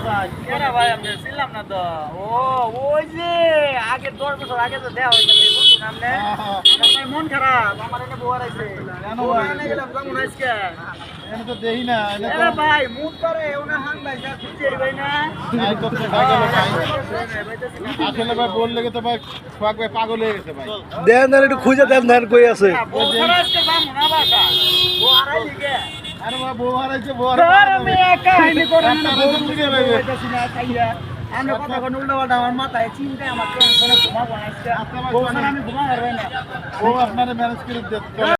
কেরা ভাই আমি ছিলাম না তো ও ওই যে আগে 10 বছর আগে তো দেওয়া হয়েছে বন্ধু নামনে আমার মন খারাপ আমার এনে বউ আইছে কেন বউ ভাই? আনে গেলাম কেমন আজকে এখানে তো দেই না এনে তো আরে ভাই মুখ করে ওনা হাং ভাই যা খুঁজে ভাই না নাই করতে ভাই গেল ভাই আসলে ভাই বললে তো ভাই সোহাগ ভাই পাগল হয়ে গেছে ভাই দেন দেন একটু খুঁজে দেন দেন কই আছে বউ ছাড়া আজকে যাবো না বাসা বউ হারাই লিগে আরে ভাই বউ হারাইছে বউ ধর আমি একা হাইনি করে না আপনারা বউ তো লিগে বুঝে নেবে। হইতাছি না খাইয়া আমরা কথা কোন উল্টা পাল্টা আমার মাথায় চিন্তায় আমার টেনশনে ঘুমাবো না আজকে বউ ছাড়া আমি ঘুমাবো না ও আপনারা ম্যানেজ করে দিতে